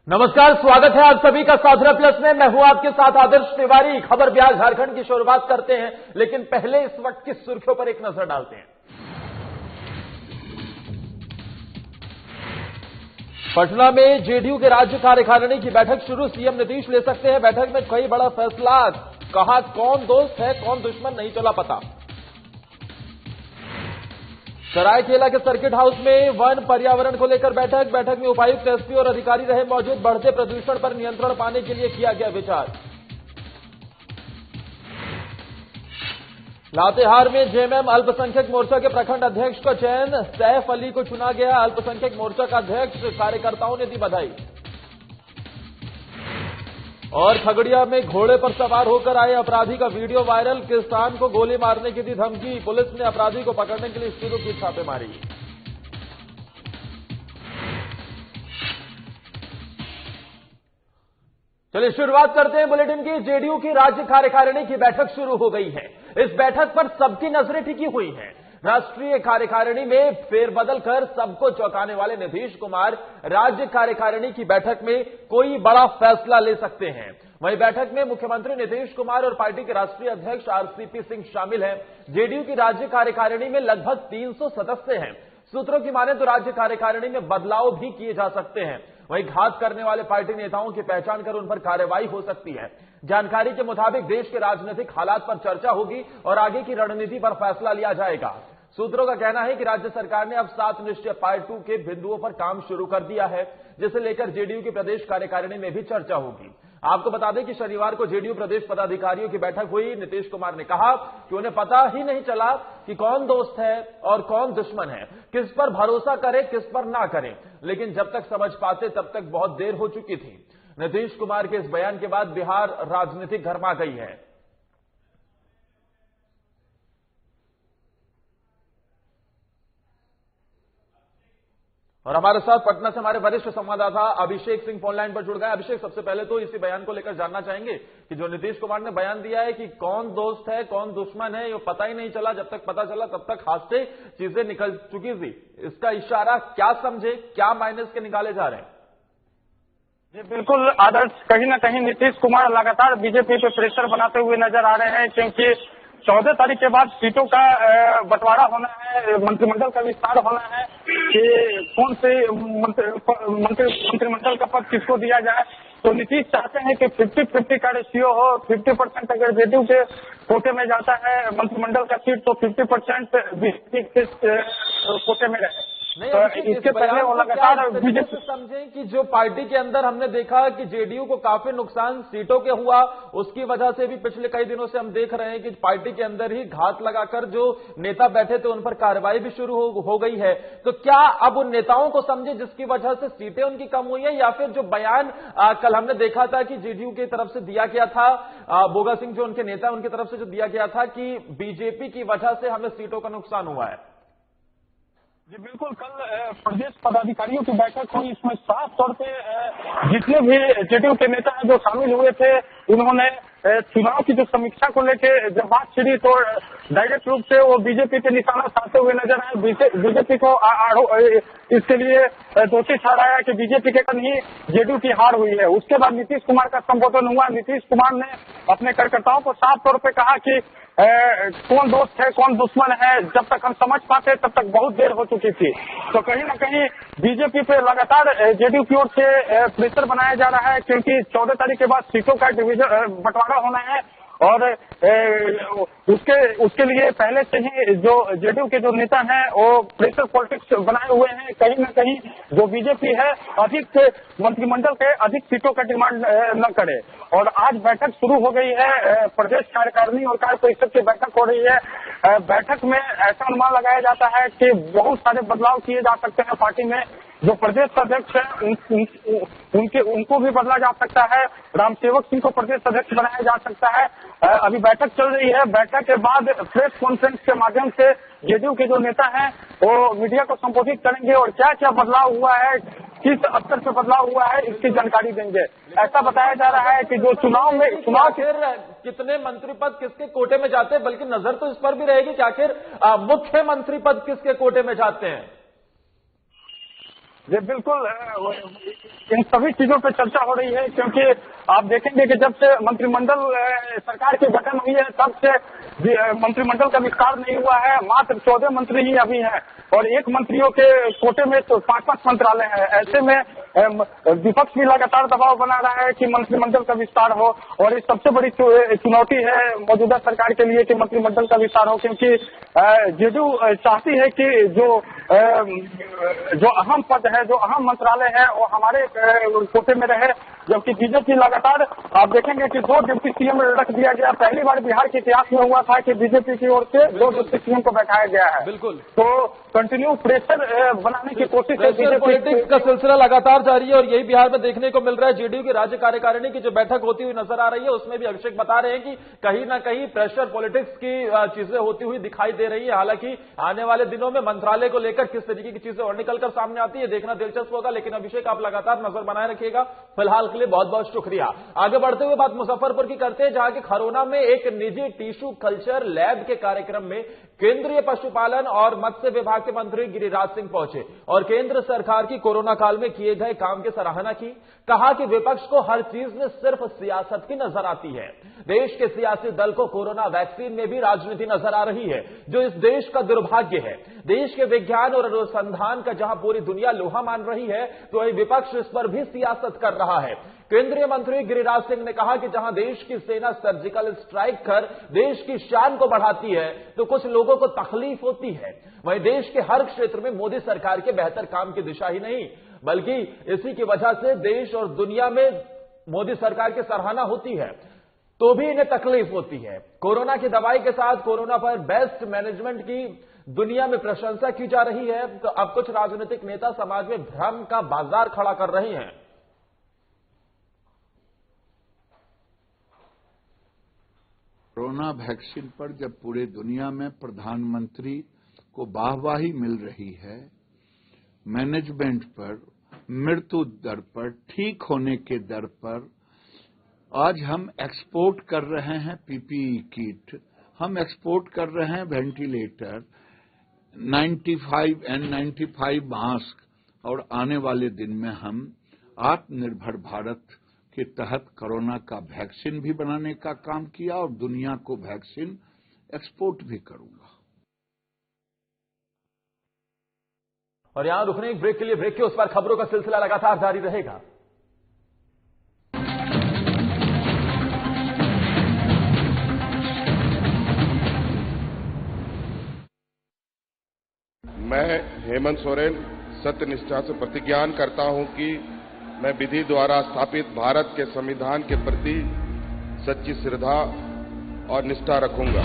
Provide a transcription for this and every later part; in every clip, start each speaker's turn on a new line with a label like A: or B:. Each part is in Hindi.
A: नमस्कार, स्वागत है आप सभी का साधना प्लस में। मैं हूं आपके साथ आदर्श तिवारी। खबर ब्याज झारखंड की शुरुआत करते हैं, लेकिन पहले इस वक्त की सुर्खियों पर एक नजर डालते हैं। पटना में जेडीयू के राज्य कार्यकारिणी की बैठक शुरू। सीएम नीतीश ले सकते हैं बैठक में कई बड़ा फैसला। कहा कौन दोस्त है कौन दुश्मन नहीं चला पता। सरायकेला के सर्किट हाउस में वन पर्यावरण को लेकर बैठक में उपायुक्त एसपी और अधिकारी रहे मौजूद। बढ़ते प्रदूषण पर नियंत्रण पाने के लिए किया गया विचार। लातेहार में जेएमएम अल्पसंख्यक मोर्चा के प्रखंड अध्यक्ष का चयन। सैफ अली को चुना गया अल्पसंख्यक मोर्चा का अध्यक्ष। कार्यकर्ताओं ने दी बधाई। और खगड़िया में घोड़े पर सवार होकर आए अपराधी का वीडियो वायरल। किसान को गोली मारने की दी धमकी। पुलिस ने अपराधी को पकड़ने के लिए शुरू की छापेमारी। चलिए शुरुआत करते हैं बुलेटिन की। जेडीयू की राज्य कार्यकारिणी की बैठक शुरू हो गई है। इस बैठक पर सबकी नजरें टिकी हुई हैं। राष्ट्रीय कार्यकारिणी में फेरबदल कर सबको चौंकाने वाले नीतीश कुमार राज्य कार्यकारिणी की बैठक में कोई बड़ा फैसला ले सकते हैं। वहीं बैठक में मुख्यमंत्री नीतीश कुमार और पार्टी के राष्ट्रीय अध्यक्ष आरसीपी सिंह शामिल हैं। जेडीयू की राज्य कार्यकारिणी में लगभग 300 सदस्य हैं। सूत्रों की माने तो राज्य कार्यकारिणी में बदलाव भी किए जा सकते हैं। वहीं घात करने वाले पार्टी नेताओं की पहचान कर उन पर कार्रवाई हो सकती है। जानकारी के मुताबिक देश के राजनीतिक हालात पर चर्चा होगी और आगे की रणनीति पर फैसला लिया जाएगा। सूत्रों का कहना है कि राज्य सरकार ने अब 7 निश्चय पार्ट 2 के बिंदुओं पर काम शुरू कर दिया है, जिसे लेकर जेडीयू की प्रदेश कार्यकारिणी में भी चर्चा होगी। आपको बता दें कि शनिवार को जेडीयू प्रदेश पदाधिकारियों की बैठक हुई। नीतीश कुमार ने कहा कि उन्हें पता ही नहीं चला कि कौन दोस्त है और कौन दुश्मन है, किस पर भरोसा करें किस पर ना करें, लेकिन जब तक समझ पाते तब तक बहुत देर हो चुकी थी। नीतीश कुमार के इस बयान के बाद बिहार राजनीति गरमा गई है। और हमारे साथ पटना से हमारे वरिष्ठ संवाददाता अभिषेक सिंह फोन लाइन पर जुड़ गए। अभिषेक, सबसे पहले तो इसी बयान को लेकर जानना चाहेंगे कि जो नीतीश कुमार ने बयान दिया है कि कौन दोस्त है कौन दुश्मन है, ये पता ही नहीं चला, जब तक पता चला तब तक हाथ से चीजें निकल चुकी थी। इसका इशारा क्या समझे, क्या मायने इसके निकाले जा रहे हैं?
B: जी बिल्कुल आदर्श, कहीं ना कहीं नीतीश कुमार लगातार बीजेपी पे प्रेशर बनाते हुए नजर आ रहे हैं, क्योंकि 14 तारीख के बाद सीटों का बंटवारा होना है, मंत्रिमंडल का विस्तार होना है कि कौन से मंत्रिमंडल का पद किसको दिया जाए। तो नीतीश चाहते हैं कि 50-50 का रेशियो हो। 50% अगर जेडीयू के कोटे में जाता है मंत्रिमंडल का सीट, तो 50% बीजेपी के कोटे में रहे।
A: नहीं,
B: तो इसके पहले वो लगातार बीजेपी
A: समझें कि जो पार्टी के अंदर हमने देखा कि जेडीयू को काफी नुकसान सीटों के हुआ, उसकी वजह से भी पिछले कई दिनों से हम देख रहे हैं कि पार्टी के अंदर ही घात लगाकर जो नेता बैठे थे उन पर कार्रवाई भी शुरू हो गई है। तो क्या अब उन नेताओं को समझे जिसकी वजह से सीटें उनकी कम हुई है, या फिर जो बयान कल हमने देखा था कि जेडीयू की तरफ से दिया गया था, बोगा सिंह जो उनके नेता उनकी तरफ से जो दिया गया था कि बीजेपी की वजह से हमें सीटों का नुकसान हुआ है?
B: जी बिल्कुल, कल प्रदेश पदाधिकारियों की बैठक हुई। इसमें साफ तौर पे जितने भी जेडीयू के नेता हैं जो शामिल हुए थे, उन्होंने चुनाव की जो समीक्षा को लेके जब बात छिड़ी तो डायरेक्ट रूप से वो बीजेपी पे निशाना साधते हुए नजर आए। बीजेपी को इसके लिए दोषी ठहराया कि बीजेपी के कारण ही जेडीयू की हार हुई है। उसके बाद नीतीश कुमार का संबोधन हुआ। नीतीश कुमार ने अपने कार्यकर्ताओं को साफ तौर पे कहा कि कौन दोस्त है कौन दुश्मन है, जब तक हम समझ पाते तब तक बहुत देर हो चुकी थी। तो कहीं ना कहीं बीजेपी पे लगातार जेडीयू की ओर से प्रेशर बनाया जा रहा है, क्योंकि 14 तारीख के बाद सीटों का डिवीजन बंटवारा होना है और उसके लिए पहले से ही जो जेडीयू के जो नेता हैं वो प्रेशर पॉलिटिक्स बनाए हुए हैं। कहीं न कहीं जो बीजेपी है अधिक मंत्रिमंडल के अधिक सीटों का डिमांड न करे। और आज बैठक शुरू हो गई है, प्रदेश कार्यकारिणी और कार्य परिषद की बैठक हो रही है। बैठक में ऐसा अनुमान लगाया जाता है कि बहुत सारे बदलाव किए जा सकते हैं पार्टी में। जो प्रदेश अध्यक्ष है उनको भी बदला जा सकता है। रामसेवक सिंह को प्रदेश अध्यक्ष बनाया जा सकता है। अभी बैठक चल रही है। बैठक के बाद प्रेस कॉन्फ्रेंस के माध्यम से जेडीयू के जो नेता हैं वो मीडिया को संबोधित करेंगे और क्या क्या बदलाव हुआ है, किस स्तर पे बदलाव हुआ है, इसकी जानकारी देंगे। ऐसा बताया जा रहा है कि जो चुनाव
A: कितने मंत्री पद किसके कोटे में जाते हैं, बल्कि नजर तो इस पर भी रहेगी कि आखिर मुख्यमंत्री पद किसके कोटे में जाते हैं।
B: जी बिल्कुल, इन सभी चीजों पर चर्चा हो रही है, क्योंकि आप देखेंगे कि जब से मंत्रिमंडल सरकार की गठन हुई है तब से मंत्रिमंडल का विस्तार नहीं हुआ है। मात्र 14 मंत्री ही अभी हैं और एक मंत्रियों के कोटे में तो 5-5 मंत्रालय हैं। ऐसे में विपक्ष भी लगातार दबाव बना रहा है कि मंत्रिमंडल का विस्तार हो, और ये सबसे बड़ी चुनौती है मौजूदा सरकार के लिए कि मंत्रिमंडल का विस्तार हो, क्योंकि जेडीयू चाहती है कि जो अहम पद है, जो अहम मंत्रालय है, वो हमारे कोटे में रहे, जबकि बीजेपी लगातार आप देखेंगे कि 2 डिप्टी सीएम रख दिया गया। पहली बार बिहार के इतिहास में हुआ था कि बीजेपी की ओर से 2 डिप्टी सीएम को बैठाया गया है।
A: बिल्कुल,
B: तो कंटिन्यू प्रेशर बनाने की कोशिश है।
A: प्रेशर पॉलिटिक्स का सिलसिला लगातार जारी है और यही बिहार में देखने को मिल रहा है। जेडीयू की राज्य कार्यकारिणी की जो बैठक होती हुई नजर आ रही है, उसमें भी अभिषेक बता रहे हैं कि कहीं ना कहीं प्रेशर पॉलिटिक्स की चीजें होती हुई दिखाई दे रही है। हालांकि आने वाले दिनों में मंत्रालय को लेकर किस तरीके की चीजें और निकलकर सामने आती है, देखना दिलचस्प होगा। लेकिन अभिषेक, आप लगातार नजर बनाए रखिएगा। फिलहाल के लिए बहुत बहुत शुक्रिया। आगे बढ़ते हुए बात मुजफ्फरपुर की करते हैं, जहां के खरौना में एक निजी टिश्यू कल्चर लैब के कार्यक्रम में केंद्रीय पशुपालन और मत्स्य विभाग के मंत्री गिरिराज सिंह पहुंचे और केंद्र सरकार की कोरोना काल में किए गए काम की सराहना की। कहा कि विपक्ष को हर चीज में सिर्फ सियासत की नजर आती है। देश के सियासी दल को कोरोना वैक्सीन में भी राजनीति नजर आ रही है, जो इस देश का दुर्भाग्य है। देश के विज्ञान और अनुसंधान का जहां पूरी दुनिया लोहा मान रही है, तो वही विपक्ष इस पर भी सियासत कर रहा है। केंद्रीय मंत्री गिरिराज सिंह ने कहा कि जहां देश की सेना सर्जिकल स्ट्राइक कर देश की शान को बढ़ाती है, तो कुछ लोगों को तकलीफ होती है। वहीं देश के हर क्षेत्र में मोदी सरकार के बेहतर काम की दिशा ही नहीं, बल्कि इसी की वजह से देश और दुनिया में मोदी सरकार की सराहना होती है, तो भी इन्हें तकलीफ होती है। कोरोना की दवाई के साथ कोरोना पर बेस्ट मैनेजमेंट की दुनिया में प्रशंसा की जा रही है, तो अब कुछ राजनीतिक नेता समाज में भ्रम का बाजार खड़ा कर रहे हैं।
C: कोरोना वैक्सीन पर जब पूरे दुनिया में प्रधानमंत्री को वाहवाही मिल रही है, मैनेजमेंट पर, मृत्यु दर पर, ठीक होने के दर पर, आज हम एक्सपोर्ट कर रहे हैं पीपीई किट, हम एक्सपोर्ट कर रहे हैं वेंटिलेटर, 95 N95 मास्क, और आने वाले दिन में हम आत्मनिर्भर भारत के तहत कोरोना का वैक्सीन भी बनाने का काम किया और दुनिया को वैक्सीन एक्सपोर्ट भी करूंगा।
A: और यहां रुकने एक ब्रेक के लिए, ब्रेक के उस पर खबरों का सिलसिला लगातार जारी रहेगा।
D: मैं हेमंत सोरेन सत्यनिष्ठा से प्रतिज्ञान करता हूं कि मैं विधि द्वारा स्थापित भारत के संविधान के प्रति सच्ची श्रद्धा और निष्ठा रखूंगा।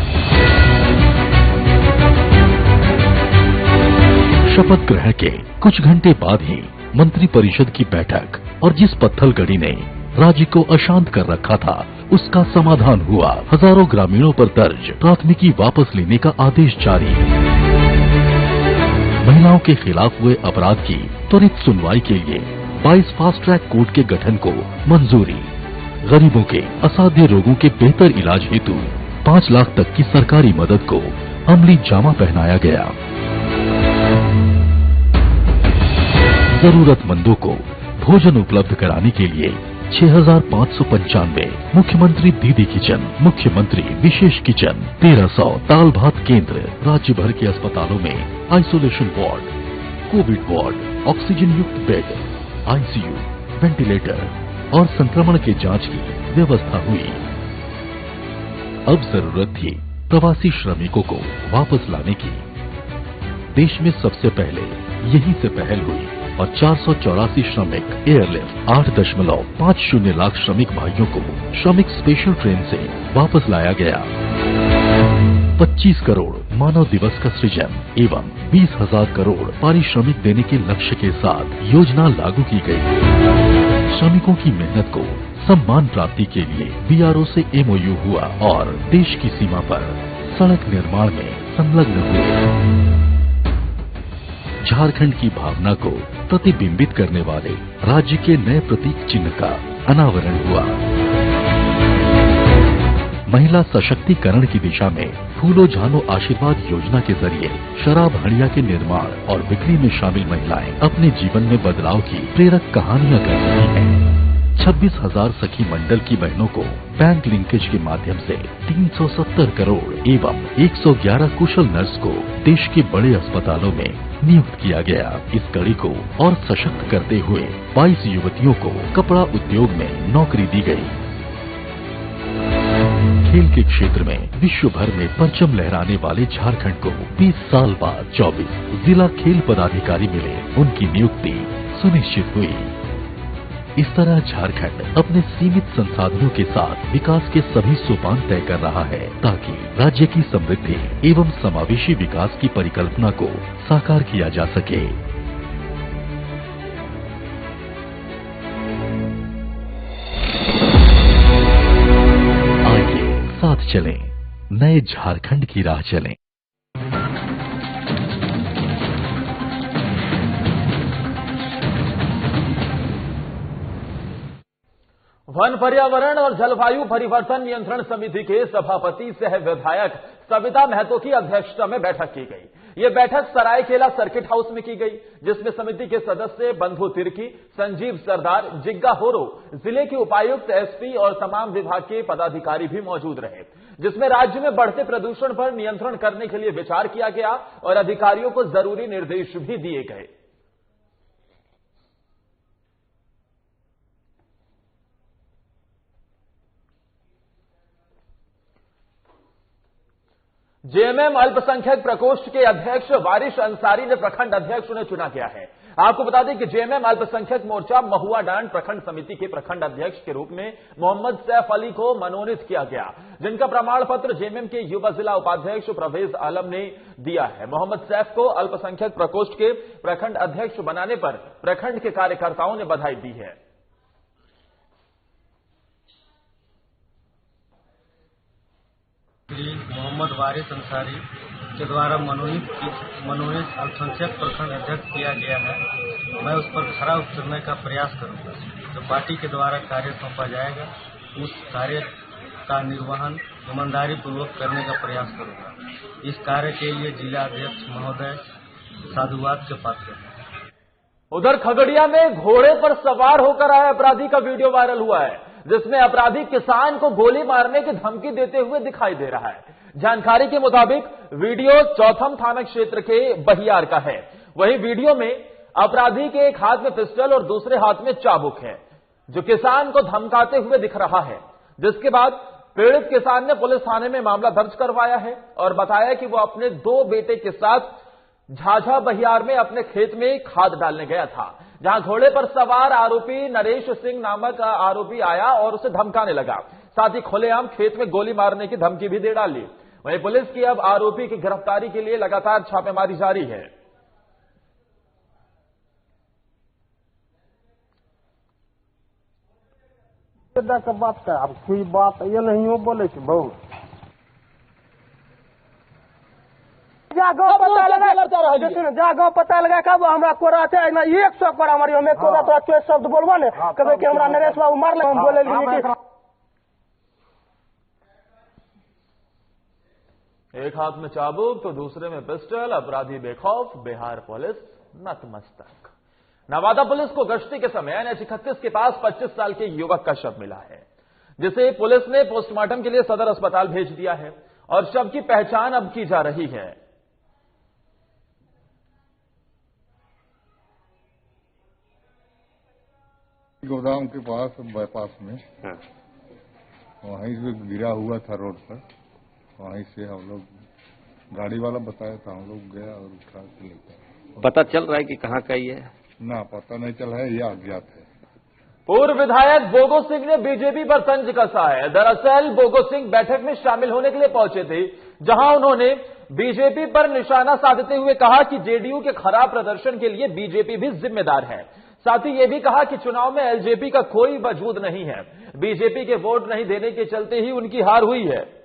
E: शपथ ग्रहण के कुछ घंटे बाद ही मंत्रिपरिषद की बैठक, और जिस पत्थलगड़ी ने राज्य को अशांत कर रखा था, उसका समाधान हुआ। हजारों ग्रामीणों पर दर्ज प्राथमिकी वापस लेने का आदेश जारी। महिलाओं के खिलाफ हुए अपराध की त्वरित सुनवाई के लिए 22 फास्ट ट्रैक कोर्ट के गठन को मंजूरी। गरीबों के असाध्य रोगों के बेहतर इलाज हेतु 5 लाख तक की सरकारी मदद को अमली जामा पहनाया गया। जरूरतमंदों को भोजन उपलब्ध कराने के लिए 6595 मुख्यमंत्री दीदी किचन, मुख्यमंत्री विशेष किचन, 1300 दाल भात केंद्र, राज्य भर के अस्पतालों में isolation ward, Covid ward, oxygen युक्त बेड, आईसीयू, वेंटिलेटर और संक्रमण के जांच की व्यवस्था हुई। अब जरूरत थी प्रवासी श्रमिकों को वापस लाने की। देश में सबसे पहले यहीं से पहल हुई और 484 श्रमिक एयरलिफ्ट 8.50 लाख श्रमिक भाइयों को श्रमिक स्पेशल ट्रेन से वापस लाया गया। 25 करोड़ मानव दिवस का सृजन एवं 20,000 करोड़ पारिश्रमिक देने के लक्ष्य के साथ योजना लागू की गई। श्रमिकों की मेहनत को सम्मान प्राप्ति के लिए बीआरओ से एमओयू हुआ और देश की सीमा पर सड़क निर्माण में संलग्न हुए। झारखंड की भावना को प्रतिबिंबित करने वाले राज्य के नए प्रतीक चिन्ह का अनावरण हुआ। महिला सशक्तिकरण की दिशा में फूलो झानो आशीर्वाद योजना के जरिए शराब हड़िया के निर्माण और बिक्री में शामिल महिलाएं अपने जीवन में बदलाव की प्रेरक कहानियां कर रही हैं। 26,000 सखी मंडल की बहनों को बैंक लिंकेज के माध्यम से 370 करोड़ एवं 111 कुशल नर्स को देश के बड़े अस्पतालों में नियुक्त किया गया। इस कड़ी को और सशक्त करते हुए 22 युवतियों को कपड़ा उद्योग में नौकरी दी गई। खेल के क्षेत्र में विश्व भर में परचम लहराने वाले झारखंड को 20 साल बाद 24 जिला खेल पदाधिकारी मिले, उनकी नियुक्ति सुनिश्चित हुई। इस तरह झारखंड अपने सीमित संसाधनों के साथ विकास के सभी सोपान तय कर रहा है ताकि राज्य की समृद्धि एवं समावेशी विकास की परिकल्पना को साकार किया जा सके। आइए साथ चलें, नए झारखंड की राह चलें।
A: वन पर्यावरण और जलवायु परिवर्तन नियंत्रण समिति के सभापति सह विधायक सविता महतो की अध्यक्षता में बैठक की गई। ये बैठक सरायकेला सर्किट हाउस में की गई, जिसमें समिति के सदस्य बंधु तिर्की, संजीव सरदार, जिग्गा होरो, जिले के उपायुक्त, एसपी और तमाम विभाग के पदाधिकारी भी मौजूद रहे, जिसमें राज्य में बढ़ते प्रदूषण पर नियंत्रण करने के लिए विचार किया गया और अधिकारियों को जरूरी निर्देश भी दिए गए। जेएमएम अल्पसंख्यक प्रकोष्ठ के अध्यक्ष वारिश अंसारी ने प्रखंड अध्यक्ष उन्हें चुना गया है। आपको बता दें कि जेएमएम अल्पसंख्यक मोर्चा महुआ डांड प्रखंड समिति के प्रखंड अध्यक्ष के रूप में मोहम्मद सैफ अली को मनोनीत किया गया, जिनका प्रमाण पत्र जेएमएम के युवा जिला उपाध्यक्ष परवेज आलम ने दिया है। मोहम्मद सैफ को अल्पसंख्यक प्रकोष्ठ के प्रखंड अध्यक्ष बनाने पर प्रखंड के कार्यकर्ताओं ने बधाई दी है।
F: मोहम्मद वारिस अंसारी के द्वारा मनोनीत अल्पसंख्यक प्रखंड अध्यक्ष किया गया है। मैं उस पर खरा उतरने का प्रयास करूंगा। जो पार्टी के द्वारा कार्य सौंपा जाएगा उस कार्य का निर्वहन ईमानदारी पूर्वक करने का प्रयास करूंगा। इस कार्य के लिए जिला अध्यक्ष महोदय साधुवाद के पात्र हैं।
A: उधर खगड़िया में घोड़े पर सवार होकर आए अपराधी का वीडियो वायरल हुआ है, जिसमें अपराधी किसान को गोली मारने की धमकी देते हुए दिखाई दे रहा है। जानकारी के मुताबिक वीडियो चौथम थाना क्षेत्र के बहियार का है। वहीं वीडियो में अपराधी के एक हाथ में पिस्टल और दूसरे हाथ में चाबुक है, जो किसान को धमकाते हुए दिख रहा है। जिसके बाद पीड़ित किसान ने पुलिस थाने में मामला दर्ज करवाया है और बताया कि वो अपने 2 बेटे के साथ झाझा बहियार में अपने खेत में खाद डालने गया था, जहां घोड़े पर सवार आरोपी नरेश सिंह नामक आरोपी आया और उसे धमकाने लगा। साथ ही खुलेआम खेत में गोली मारने की धमकी भी दे डाली। वहीं पुलिस की अब आरोपी की गिरफ्तारी के लिए लगातार छापेमारी जारी है।
G: बात का अब कोई बात ये नहीं हो बोले बहुत जागो पता लगा कब हमरा कोरा थे 100 कोरा मारी हमें कोरा तो अच्छे शब्द बोलबो ने कबे कि हमरा नरेश बाबू मार ले हम बोले कि
A: एक हाथ में चाबुक तो दूसरे में पिस्टल, अपराधी बेखौफ, बिहार पुलिस नतमस्तक। नवादा पुलिस को गश्ती के समय NH 31 के पास 25 साल के युवक का शव मिला है, जिसे पुलिस ने पोस्टमार्टम के लिए सदर अस्पताल भेज दिया है और शव की पहचान अब की जा रही है।
H: गोदाम के पास बाईपास में वहीं से गिरा हुआ था रोड पर। वहीं से हम लोग गाड़ी वाला बताया था, हम लोग गया और उठा के लेकर।
I: पता चल रहा है कि कहाँ का ये है?
H: ना पता नहीं चला है, यह अज्ञात है।
A: पूर्व विधायक बोगो सिंह ने बीजेपी पर तंज कसा है। दरअसल बोगो सिंह बैठक में शामिल होने के लिए पहुंचे थे, जहां उन्होंने बीजेपी पर निशाना साधते हुए कहा कि जेडीयू के खराब प्रदर्शन के लिए बीजेपी भी जिम्मेदार है। साथ ही यह भी कहा कि चुनाव में एलजेपी का कोई वजूद नहीं है, बीजेपी के वोट नहीं देने के चलते ही उनकी हार हुई है।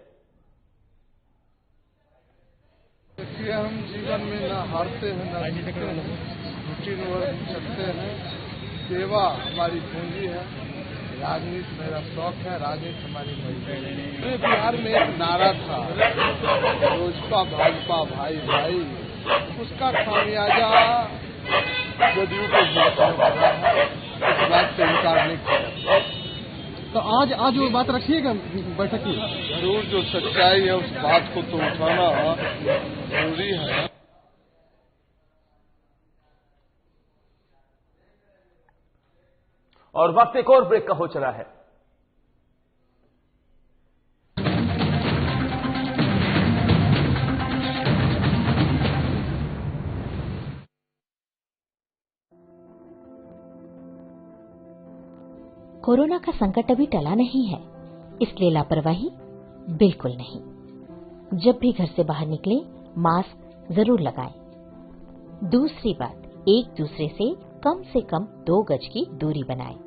J: देखिए, हम जीवन में ना हारते हैं ना जीतते हैं, सकते हैं। सेवा हमारी पूंजी है। राजनीति मेरा शौक है, राजनीति हमारी मजबूरी है। बिहार में एक नारा था, लोजपा भाजपा भाई भाई, उसका खामियाजा जदयू को भुगतना पड़ा है। इस बात से इनकार नहीं किया।
K: तो आज वो बात रखिएगा बैठक की।
J: जरूर, जो सच्चाई है उस बात को तो उठाना जरूरी है।
A: और वक्त एक और ब्रेक का हो चला है।
L: कोरोना का संकट अभी टला नहीं है, इसलिए लापरवाही बिल्कुल नहीं। जब भी घर से बाहर निकलें, मास्क जरूर लगाएं। दूसरी बात, एक दूसरे से कम 2 गज की दूरी बनाएं।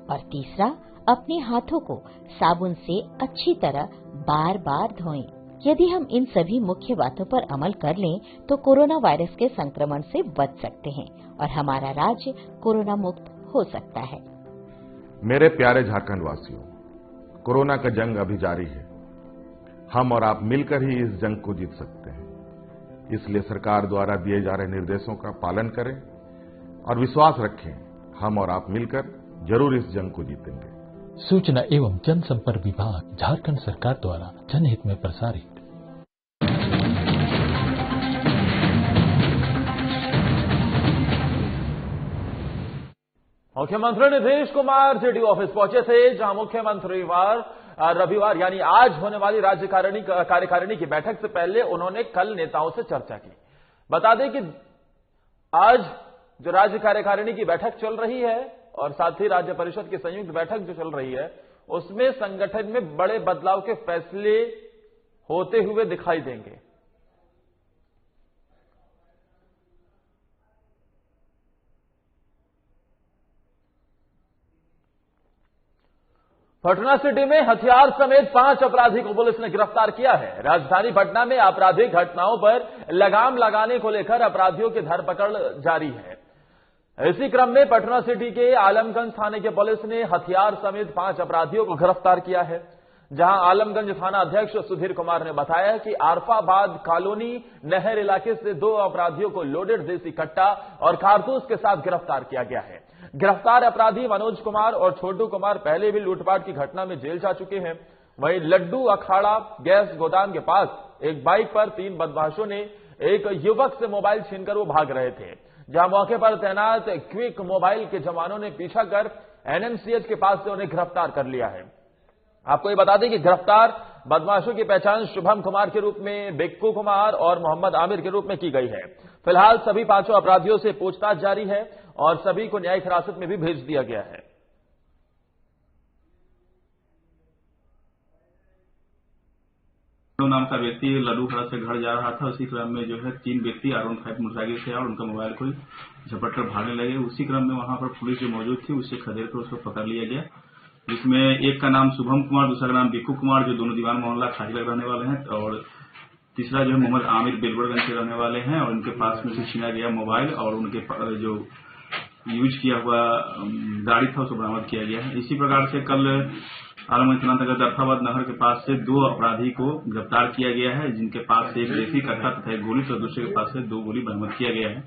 L: और तीसरा, अपने हाथों को साबुन से अच्छी तरह बार बार धोएं। यदि हम इन सभी मुख्य बातों पर अमल कर लें तो कोरोना वायरस के संक्रमण से बच सकते हैं और हमारा राज्य कोरोना मुक्त हो सकता है।
D: मेरे प्यारे झारखंड वासियों, कोरोना का जंग अभी जारी है। हम और आप मिलकर ही इस जंग को जीत सकते हैं। इसलिए सरकार द्वारा दिए जा रहे निर्देशों का पालन करें और विश्वास रखें, हम और आप मिलकर जरूर इस जंग को जीतेंगे।
E: सूचना एवं जनसंपर्क विभाग, झारखंड सरकार द्वारा जनहित में प्रसारित।
A: मुख्यमंत्री नीतीश कुमार जेडीयू ऑफिस पहुंचे थे, जहां मुख्यमंत्री रविवार यानी आज होने वाली राज्य कार्यकारिणी की बैठक से पहले उन्होंने कल नेताओं से चर्चा की। बता दें कि आज जो राज्य कार्यकारिणी की बैठक चल रही है और साथ ही राज्य परिषद की संयुक्त बैठक जो चल रही है, उसमें संगठन में बड़े बदलाव के फैसले होते हुए दिखाई देंगे। पटना सिटी में हथियार समेत 5 अपराधी को पुलिस ने गिरफ्तार किया है। राजधानी पटना में आपराधिक घटनाओं पर लगाम लगाने को लेकर अपराधियों की धरपकड़ जारी है। इसी क्रम में पटना सिटी के आलमगंज थाने के पुलिस ने हथियार समेत 5 अपराधियों को गिरफ्तार किया है। जहां आलमगंज थाना अध्यक्ष सुधीर कुमार ने बताया कि आरफाबाद कॉलोनी नहर इलाके से 2 अपराधियों को लोडेड देसी कट्टा और कारतूस के साथ गिरफ्तार किया गया है। गिरफ्तार अपराधी मनोज कुमार और छोटू कुमार पहले भी लूटपाट की घटना में जेल जा चुके हैं। वहीं लड्डू अखाड़ा गैस गोदाम के पास एक बाइक पर 3 बदमाशों ने एक युवक से मोबाइल छीनकर वो भाग रहे थे, जहां मौके पर तैनात क्विक मोबाइल के जवानों ने पीछा कर एनएमसीएच के पास से उन्हें गिरफ्तार कर लिया है। आपको ये बता दें कि गिरफ्तार बदमाशों की पहचान शुभम कुमार के रूप में, बिक्कू कुमार और मोहम्मद आमिर के रूप में की गई है। फिलहाल सभी 5 अपराधियों से पूछताछ जारी है और सभी को न्यायिक हिरासत में भी भेज दिया गया है।
M: नाम का व्यक्ति लड्डू खड़ा से घर जा रहा था। उसी क्रम में जो है 3 व्यक्ति R15 मोटरसाइकिल से और उनका मोबाइल को झपट कर भागने लगे। उसी क्रम में वहां पर पुलिस जो मौजूद थी उससे खदेड़ कर उसको पकड़ लिया गया, जिसमें एक का नाम शुभम कुमार, दूसरा का नाम बिक्कू कुमार जो दोनों दीवान मोहल्ला खाजीलग रहने वाले हैं, और तीसरा जो है मोहम्मद आमिर बेलगढ़गंज के रहने वाले हैं। और उनके पास में से छीना गया मोबाइल और उनके जो यूज किया हुआ गाड़ी था उसको बरामद किया गया है। इसी प्रकार से कल आलमगंज थाना अंतर्गत अरफाबाद नहर के पास से 2 अपराधी को गिरफ्तार किया गया है, जिनके पास से एक देसी कट्टा तथा एक गोली, तो दूसरे के पास से 2 गोली बरामद किया गया है।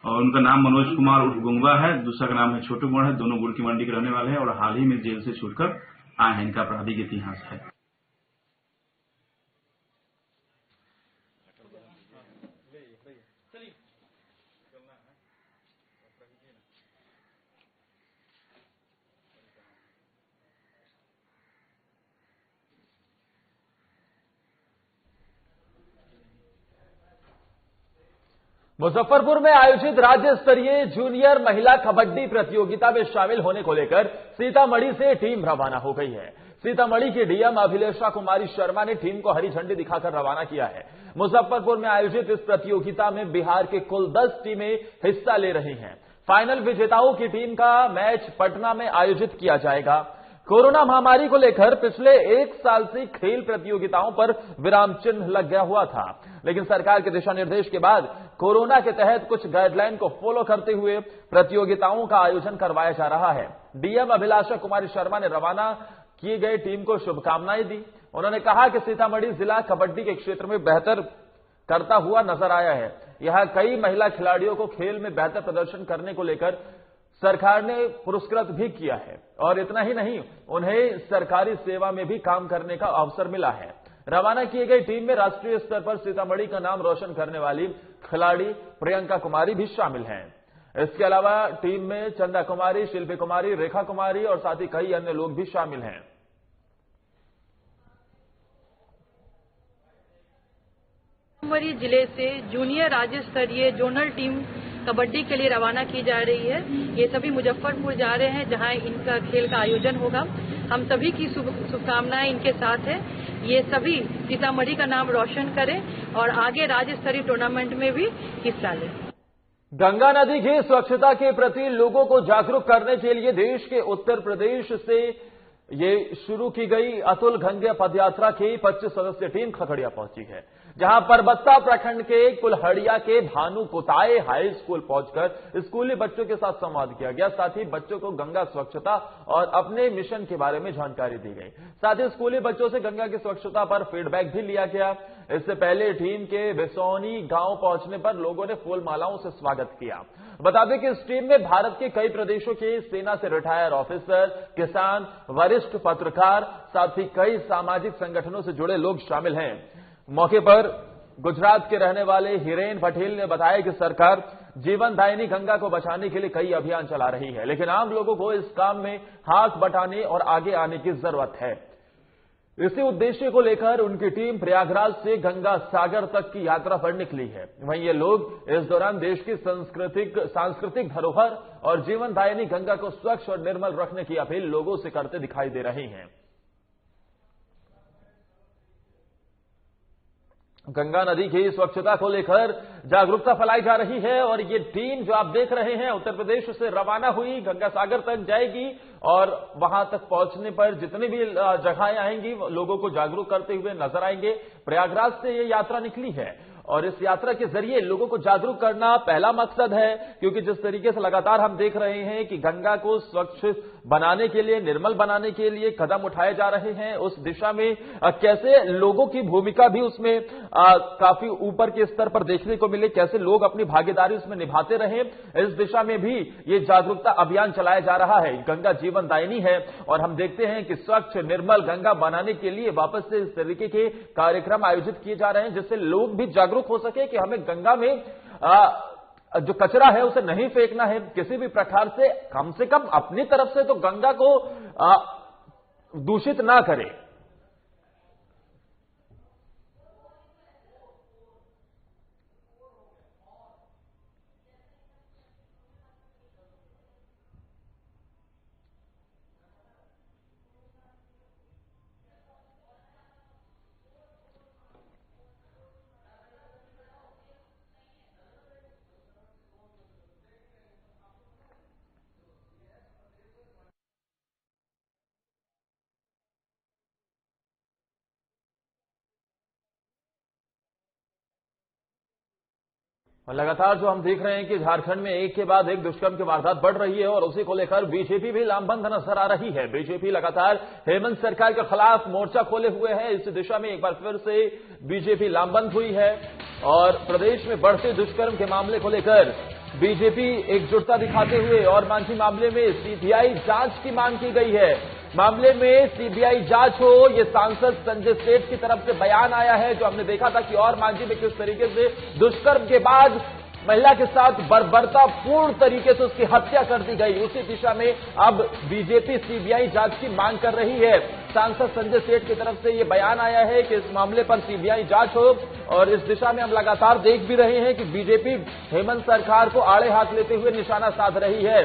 M: और उनका नाम मनोज कुमार उर्फ गुंगवा है, दूसरा का नाम है छोटू कुमार है। दोनों गुड़ की मंडी के रहने वाले हैं और हाल ही में जेल से छूटकर आए हैं। इनका आपराधिक इतिहास है।
A: मुजफ्फरपुर में आयोजित राज्य स्तरीय जूनियर महिला कबड्डी प्रतियोगिता में शामिल होने को लेकर सीतामढ़ी से टीम रवाना हो गई है। सीतामढ़ी की डीएम अभिलेषा कुमारी शर्मा ने टीम को हरी झंडी दिखाकर रवाना किया है। मुजफ्फरपुर में आयोजित इस प्रतियोगिता में बिहार के कुल 10 टीमें हिस्सा ले रही हैं। फाइनल विजेताओं की टीम का मैच पटना में आयोजित किया जाएगा। कोरोना महामारी को लेकर पिछले 1 साल से खेल प्रतियोगिताओं पर विराम चिन्ह लग गया हुआ था, लेकिन सरकार के दिशा निर्देश के बाद कोरोना के तहत कुछ गाइडलाइन को फॉलो करते हुए प्रतियोगिताओं का आयोजन करवाया जा रहा है। डीएम अभिलाषा कुमारी शर्मा ने रवाना की गई टीम को शुभकामनाएं दी। उन्होंने कहा कि सीतामढ़ी जिला कबड्डी के क्षेत्र में बेहतर करता हुआ नजर आया है। यहां कई महिला खिलाड़ियों को खेल में बेहतर प्रदर्शन करने को लेकर सरकार ने पुरस्कृत भी किया है और इतना ही नहीं, उन्हें सरकारी सेवा में भी काम करने का अवसर मिला है। रवाना किए गई टीम में राष्ट्रीय स्तर पर सीतामढ़ी का नाम रोशन करने वाली खिलाड़ी प्रियंका कुमारी भी शामिल हैं। इसके अलावा टीम में चंदा कुमारी, शिल्पी कुमारी, रेखा कुमारी और साथ ही कई अन्य लोग भी शामिल हैं।
N: सीतामढ़ी जिले से जूनियर राज्य स्तरीय जोनल टीम कबड्डी के लिए रवाना की जा रही है। ये सभी मुजफ्फरपुर जा रहे हैं, जहां इनका खेल का आयोजन होगा। हम सभी की शुभकामनाएं इनके साथ है। ये सभी सीतामढ़ी का नाम रोशन करें और आगे राज्य स्तरीय टूर्नामेंट में भी हिस्सा लें।
A: गंगा नदी की स्वच्छता के प्रति लोगों को जागरूक करने के लिए देश के उत्तर प्रदेश से ये शुरू की गई अतुल गंगा पदयात्रा की 25 सदस्यीय टीम खगड़िया पहुंची है, जहां परबत्ता प्रखंड के कुल्हड़िया के भानु पोताए हाई स्कूल पहुंचकर स्कूली बच्चों के साथ संवाद किया गया। साथ ही बच्चों को गंगा स्वच्छता और अपने मिशन के बारे में जानकारी दी गई। साथ ही स्कूली बच्चों से गंगा की स्वच्छता पर फीडबैक भी लिया गया। इससे पहले टीम के बेसौनी गांव पहुंचने पर लोगों ने फूल मालाओं से स्वागत किया। बता दें कि इस टीम में भारत के कई प्रदेशों के सेना से रिटायर ऑफिसर, किसान, वरिष्ठ पत्रकार, साथ ही कई सामाजिक संगठनों से जुड़े लोग शामिल हैं। मौके पर गुजरात के रहने वाले हिरेन पटेल ने बताया कि सरकार जीवनदायिनी गंगा को बचाने के लिए कई अभियान चला रही है, लेकिन आम लोगों को इस काम में हाथ बटाने और आगे आने की जरूरत है। इसी उद्देश्य को लेकर उनकी टीम प्रयागराज से गंगा सागर तक की यात्रा पर निकली है। वहीं ये लोग इस दौरान देश की सांस्कृतिक धरोहर और जीवनदायिनी गंगा को स्वच्छ और निर्मल रखने की अपील लोगों से करते दिखाई दे रहे हैं। गंगा नदी की स्वच्छता को लेकर जागरूकता फैलाई जा रही है और ये टीम जो आप देख रहे हैं उत्तर प्रदेश से रवाना हुई, गंगा सागर तक जाएगी और वहां तक पहुंचने पर जितनी भी जगहें आएंगी लोगों को जागरूक करते हुए नजर आएंगे। प्रयागराज से ये यात्रा निकली है और इस यात्रा के जरिए लोगों को जागरूक करना पहला मकसद है, क्योंकि जिस तरीके से लगातार हम देख रहे हैं कि गंगा को स्वच्छ बनाने के लिए, निर्मल बनाने के लिए कदम उठाए जा रहे हैं, उस दिशा में कैसे लोगों की भूमिका भी उसमें काफी ऊपर के स्तर पर देखने को मिले, कैसे लोग अपनी भागीदारी उसमें निभाते रहे, इस दिशा में भी ये जागरूकता अभियान चलाया जा रहा है। गंगा जीवनदायिनी है और हम देखते हैं कि स्वच्छ निर्मल गंगा बनाने के लिए वापस से इस तरीके के कार्यक्रम आयोजित किए जा रहे हैं, जिससे लोग भी जागरूक हो सके कि हमें गंगा में जो कचरा है उसे नहीं फेंकना है किसी भी प्रकार से कम अपनी तरफ से तो गंगा को दूषित ना करें। और लगातार जो हम देख रहे हैं कि झारखंड में एक के बाद एक दुष्कर्म की वारदात बढ़ रही है और उसी को लेकर बीजेपी भी लामबंद नजर आ रही है। बीजेपी लगातार हेमंत सरकार के खिलाफ मोर्चा खोले हुए है। इस दिशा में एक बार फिर से बीजेपी लामबंद हुई है और प्रदेश में बढ़ते दुष्कर्म के मामले को लेकर बीजेपी एकजुटता दिखाते हुए और मांझी मामले में सीबीआई जांच की मांग की गई है। मामले में सीबीआई जांच हो, ये सांसद संजय सेठ की तरफ से बयान आया है, जो हमने देखा था कि और मांझी में किस तरीके से दुष्कर्म के बाद महिला के साथ बर्बरतापूर्ण तरीके से उसकी हत्या कर दी गई। उसी दिशा में अब बीजेपी सीबीआई जांच की मांग कर रही है। सांसद संजय सेठ की तरफ से यह बयान आया है कि इस मामले पर सीबीआई जांच हो और इस दिशा में हम लगातार देख भी रहे हैं कि बीजेपी हेमंत सरकार को आड़े हाथ लेते हुए निशाना साध रही है।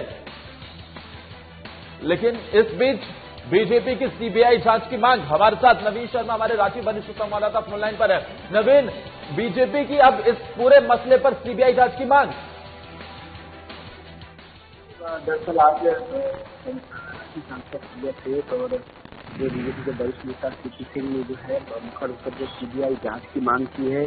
A: लेकिन इस बीच बीजेपी की सीबीआई जांच की मांग, हमारे साथ नवीन शर्मा हमारे रांची वरिष्ठ संवाददाता फोन लाइन पर है। नवीन, बीजेपी की अब इस पूरे मसले पर सीबीआई जांच की मांग।
O: दरअसल आज सांसद थे और जो बीजेपी के वरिष्ठ नेता सीपी सिंह ने जो है मुख्य रूप से सीबीआई जांच की मांग की है।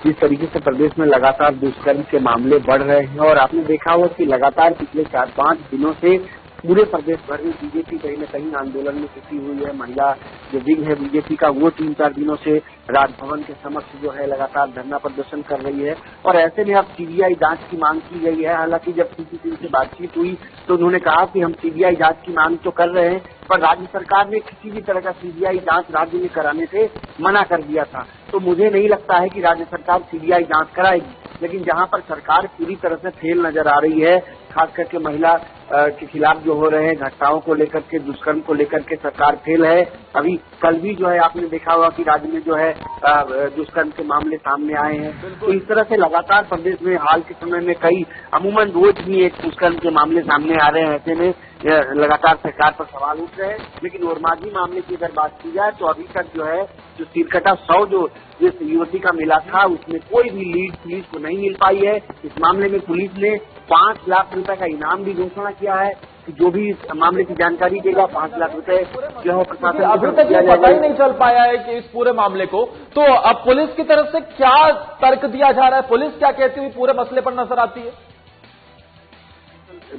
O: जिस तरीके से प्रदेश में लगातार दुष्कर्म के मामले बढ़ रहे हैं और आपने देखा होगा कि लगातार पिछले 4-5 दिनों से पूरे प्रदेश भर में बीजेपी कहीं न कहीं आंदोलन में जुटी हुई है। महिला जो विंग है बीजेपी का वो 3-4 दिनों से राजभवन के समक्ष जो है लगातार धरना प्रदर्शन कर रही है और ऐसे में अब सीबीआई जांच की मांग की गई है। हालांकि जब सीपी सिंह से बातचीत हुई तो उन्होंने कहा कि हम सीबीआई जांच की मांग तो कर रहे हैं, पर राज्य सरकार ने किसी भी तरह का सीबीआई जांच राज्य में कराने से मना कर दिया था। तो मुझे नहीं लगता है कि राज्य सरकार सीबीआई जांच कराएगी, लेकिन जहां पर सरकार पूरी तरह से फेल नजर आ रही है, खास करके महिला के खिलाफ जो हो रहे हैं घटनाओं को लेकर के, दुष्कर्म को लेकर के सरकार फेल है। अभी कल भी जो है आपने देखा होगा कि राज्य में जो है दुष्कर्म के मामले सामने आए हैं। तो इस तरह से लगातार प्रदेश में हाल के समय में कई अमूमन रोज ही एक दुष्कर्म के मामले सामने आ रहे हैं। ऐसे में लगातार सरकार पर सवाल उठ रहे हैं। लेकिन ओरमाझी मामले की अगर बात की जाए तो अभी तक जो है जो सिरकटा 100 जो जिस युवती का मिला था उसमें कोई भी लीड पुलिस को नहीं मिल पाई है। इस मामले में पुलिस ने 5 लाख रुपए का इनाम भी घोषणा किया है कि जो भी इस मामले की जानकारी देगा 5 लाख रुपए जो है प्रशासन
A: अभी तक ये पता ही नहीं चल पाया है कि इस पूरे मामले को। तो अब पुलिस की तरफ से क्या तर्क दिया जा रहा है, पुलिस क्या कहती हुई पूरे मसले पर नजर आती है?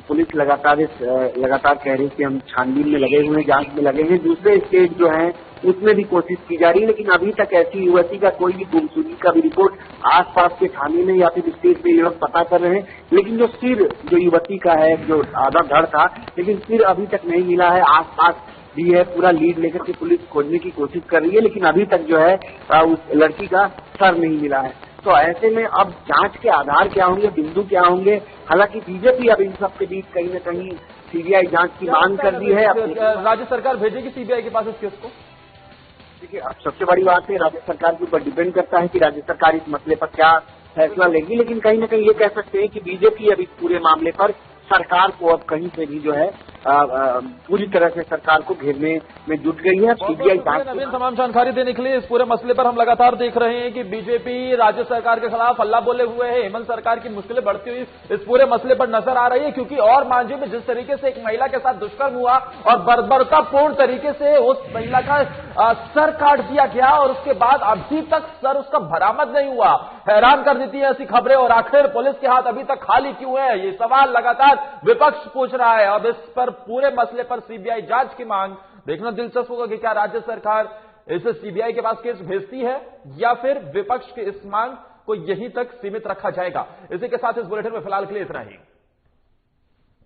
O: पुलिस लगातार कह रही है कि हम छानबीन में लगे हुए हैं, जांच में लगे हैं। दूसरे स्टेट जो है उसमें भी कोशिश की जा रही है, लेकिन अभी तक ऐसी युवती का कोई भी गुमशुदगी का भी रिपोर्ट आसपास के थाने में या फिर स्टेट में ये लोग पता कर रहे हैं। लेकिन जो सिर जो युवती का है, जो आधा धड़ था, लेकिन सिर अभी तक नहीं मिला है। आसपास भी है, पूरा लीड लेकर के पुलिस खोजने की कोशिश कर रही है, लेकिन अभी तक जो है उस लड़की का सर नहीं मिला है। तो ऐसे में अब जांच के आधार क्या होंगे, बिंदु क्या होंगे? हालांकि बीजेपी अब इन सब के बीच कहीं न कहीं सीबीआई जांच की मांग कर दी है।
A: राज्य सरकार भेजेगी सीबीआई के पास इस केस को?
O: देखिए, अब सबसे बड़ी बात है राज्य सरकार के ऊपर डिपेंड करता है कि राज्य सरकार इस मसले पर क्या फैसला लेगी। लेकिन कहीं न कहीं ये कह सकते हैं कि बीजेपी अब इस पूरे मामले पर सरकार को अब कहीं से भी जो है पूरी तरह से सरकार को घेरने में जुट गई है। सीबीआई जांच
A: नवीन तमाम जानकारी देने के लिए इस पूरे मसले पर हम लगातार देख रहे हैं कि बीजेपी राज्य सरकार के खिलाफ हल्ला बोले हुए है। हेमंत सरकार की मुश्किलें बढ़ती हुई इस पूरे मसले पर नजर आ रही है, क्योंकि और मांझी में जिस तरीके से एक महिला के साथ दुष्कर्म हुआ और बर्बरतापूर्ण तरीके से उस महिला का सर काट दिया गया और उसके बाद अभी तक सर उसका बरामद नहीं हुआ। हैरान कर देती है ऐसी खबरें। और आखिर पुलिस के हाथ अभी तक खाली क्यों है, ये सवाल लगातार विपक्ष पूछ रहा है। अब इस पर पूरे मसले पर सीबीआई जांच की मांग देखना दिलचस्प होगा कि क्या राज्य सरकार इसे सीबीआई के पास केस भेजती है या फिर विपक्ष की इस मांग को यहीं तक सीमित रखा जाएगा। इसी के साथ इस बुलेटिन में फिलहाल के लिए इतना ही।